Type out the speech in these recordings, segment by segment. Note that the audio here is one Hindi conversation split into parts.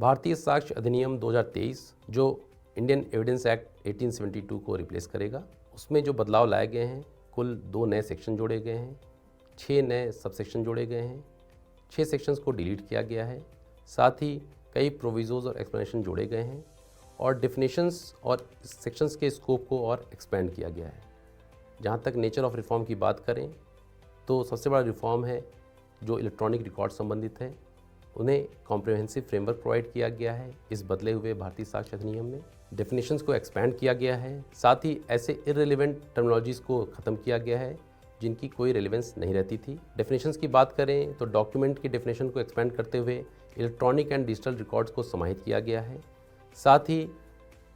भारतीय साक्ष्य अधिनियम 2023 जो इंडियन एविडेंस एक्ट 1872 को रिप्लेस करेगा, उसमें जो बदलाव लाए गए हैं, कुल 2 नए सेक्शन जोड़े गए हैं, 6 नए सबसेक्शन जोड़े गए हैं, 6 सेक्शंस को डिलीट किया गया है, साथ ही कई प्रोविजोज और एक्सप्लेनेशन जोड़े गए हैं और डिफिनेशंस और सेक्शंस के स्कोप को और एक्सपेंड किया गया है। जहाँ तक नेचर ऑफ रिफॉर्म की बात करें तो सबसे बड़ा रिफॉर्म है जो इलेक्ट्रॉनिक रिकॉर्ड संबंधित है, उन्हें कॉम्प्रिहेंसिव फ्रेमवर्क प्रोवाइड किया गया है इस बदले हुए भारतीय साक्ष्य अधिनियम में। डेफिनेशंस को एक्सपैंड किया गया है, साथ ही ऐसे इररिलेवेंट टर्मिनोलॉजीज़ को ख़त्म किया गया है जिनकी कोई रेलेवेंस नहीं रहती थी। डेफिनेशंस की बात करें तो डॉक्यूमेंट की डेफिनेशन को एक्सपेंड करते हुए इलेक्ट्रॉनिक एंड डिजिटल रिकॉर्ड्स को समाहित किया गया है। साथ ही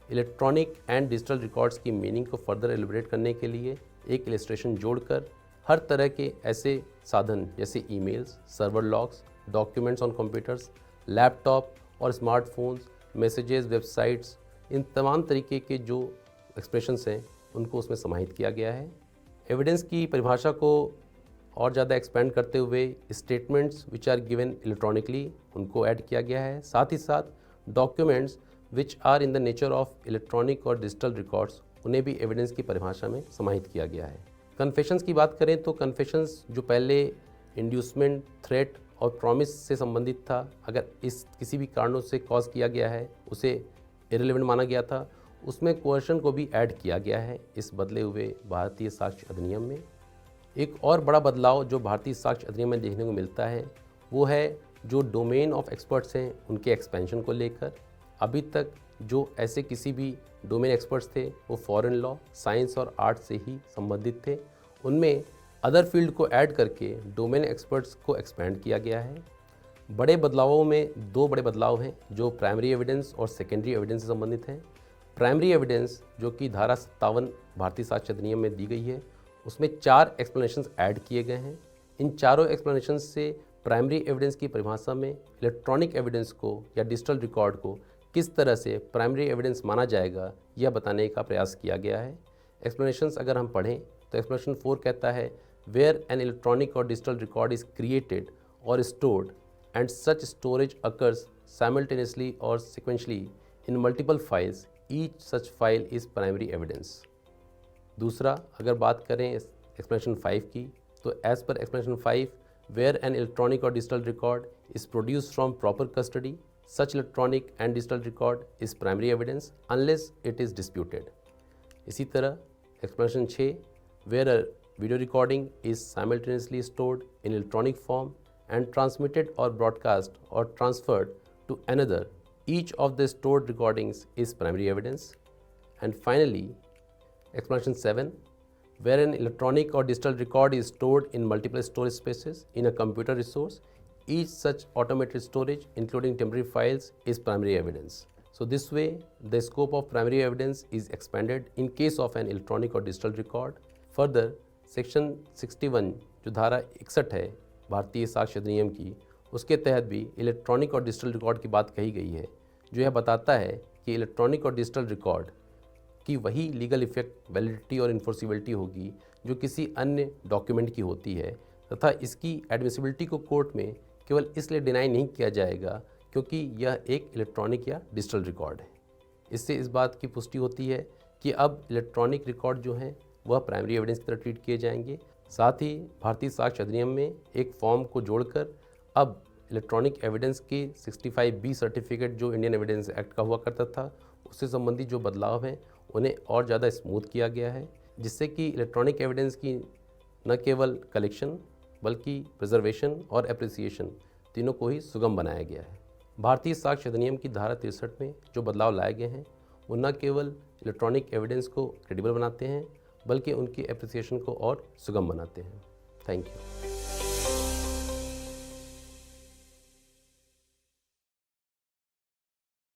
इलेक्ट्रॉनिक एंड डिजिटल रिकॉर्ड्स की मीनिंग को फर्दर एलिब्रेट करने के लिए एक इलस्ट्रेशन जोड़कर हर तरह के ऐसे साधन जैसे emails, server logs, documents on computers, laptop और स्मार्टफोन्स, मैसेजेस, वेबसाइट्स, इन तमाम तरीके के जो एक्सप्रेशंस हैं उनको उसमें समाहित किया गया है। एविडेंस की परिभाषा को और ज़्यादा एक्सपेंड करते हुए statements which are given electronically उनको ऐड किया गया है। साथ ही साथ documents which are in the nature of electronic और डिजिटल रिकॉर्ड्स उन्हें भी एविडेंस की परिभाषा में समाहित किया गया है। कन्फेशंस की बात करें तो कन्फेशंस जो पहले इंड्यूसमेंट, थ्रेट और प्रॉमिस से संबंधित था, अगर इस किसी भी कारणों से कॉज किया गया है उसे इररिलेवेंट माना गया था, उसमें कोएर्शन को भी ऐड किया गया है इस बदले हुए भारतीय साक्ष्य अधिनियम में। एक और बड़ा बदलाव जो भारतीय साक्ष्य अधिनियम में देखने को मिलता है वो है जो डोमेन ऑफ एक्सपर्ट्स हैं उनके एक्सपेंशन को लेकर। अभी तक जो ऐसे किसी भी डोमेन एक्सपर्ट्स थे वो फॉरेन लॉ, साइंस और आर्ट से ही संबंधित थे, उनमें अदर फील्ड को ऐड करके डोमेन एक्सपर्ट्स को एक्सपेंड किया गया है। बड़े बदलावों में 2 बड़े बदलाव हैं जो प्राइमरी एविडेंस और सेकेंडरी एविडेंस से संबंधित हैं। प्राइमरी एविडेंस जो कि धारा 57 भारतीय साक्ष्य अधिनियम में दी गई है, उसमें 4 एक्सप्लेनेशंस ऐड किए गए हैं। इन चारों एक्सप्लेनेशंस से प्राइमरी एविडेंस की परिभाषा में इलेक्ट्रॉनिक एविडेंस को या डिजिटल रिकॉर्ड को किस तरह से प्राइमरी एविडेंस माना जाएगा यह बताने का प्रयास किया गया है। एक्सप्लेनेशंस अगर हम पढ़ें तो एक्सप्लेनेशन 4 कहता है वेयर एन इलेक्ट्रॉनिक और डिजिटल रिकॉर्ड इज क्रिएटेड और stored and such storage occurs simultaneously or sequentially in multiple files, each such file is primary evidence. दूसरा अगर बात करें एक्सप्लेनेशन 5 की तो as per explanation 5 where an electronic or digital record is produced from proper custody, such electronic and digital record is primary evidence unless it is disputed. इसी तरह explanation 6 where a video recording is simultaneously stored in electronic form and transmitted or broadcast or transferred to another, each of the stored recordings is primary evidence. And finally, explanation 7, where an electronic or digital record is stored in multiple storage spaces in a computer resource, each such automated storage, including temporary files, is primary evidence. So this way, the scope of primary evidence is expanded in case of an electronic or digital record. Further, section 61 जो धारा 61 है भारतीय साक्ष्य अधिनियम की, उसके तहत भी इलेक्ट्रॉनिक और डिजिटल रिकॉर्ड की बात कही गई है, जो यह बताता है कि इलेक्ट्रॉनिक और डिजिटल रिकॉर्ड की वही लीगल इफेक्ट, वैलिडिटी और इन्फोर्सिबिलिटी होगी जो किसी अन्य डॉक्यूमेंट की होती है, तथा इसकी एडमिसिबिलिटी को कोर्ट में केवल इसलिए डिनाई नहीं किया जाएगा क्योंकि यह एक इलेक्ट्रॉनिक या डिजिटल रिकॉर्ड है। इससे इस बात की पुष्टि होती है कि अब इलेक्ट्रॉनिक रिकॉर्ड जो हैं वह प्राइमरी एविडेंस की तरह ट्रीट किए जाएंगे। साथ ही भारतीय साक्ष्य अधिनियम में एक फॉर्म को जोड़कर अब इलेक्ट्रॉनिक एविडेंस के 65B सर्टिफिकेट जो इंडियन एविडेंस एक्ट का हुआ करता था उससे संबंधित जो बदलाव हैं उन्हें और ज़्यादा स्मूथ किया गया है, जिससे कि इलेक्ट्रॉनिक एविडेंस की न केवल कलेक्शन बल्कि प्रिजर्वेशन और एप्रिसिएशन तीनों को ही सुगम बनाया गया है। भारतीय साक्ष्य अधिनियम की धारा 63 में जो बदलाव लाए गए हैं वो न केवल इलेक्ट्रॉनिक एविडेंस को क्रेडिबल बनाते हैं बल्कि उनकी एप्रिसिएशन को और सुगम बनाते हैं। Thank you.